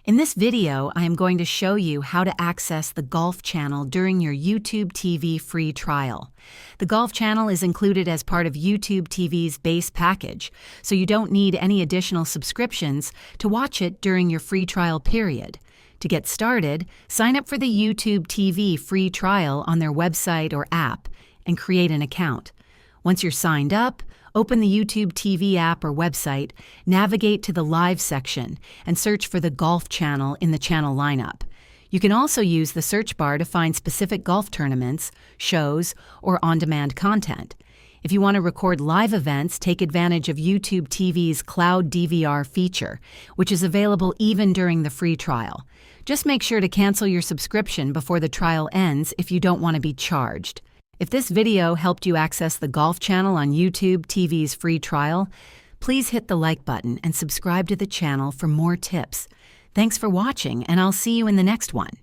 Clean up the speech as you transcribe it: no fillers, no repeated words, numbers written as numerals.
In this video, I am going to show you how to access the Golf channel during your YouTube TV free trial. The Golf channel is included as part of YouTube TV's base package, so you don't need any additional subscriptions to watch it during your free trial period. To get started, sign up for the YouTube TV free trial on their website or app and create an account. Once you're signed up, open the YouTube TV app or website, navigate to the Live section, and search for the Golf channel in the channel lineup. You can also use the search bar to find specific golf tournaments, shows, or on-demand content. If you want to record live events, take advantage of YouTube TV's Cloud DVR feature, which is available even during the free trial. Just make sure to cancel your subscription before the trial ends if you don't want to be charged. If this video helped you access the Golf channel on YouTube TV's free trial, please hit the like button and subscribe to the channel for more tips. Thanks for watching, and I'll see you in the next one.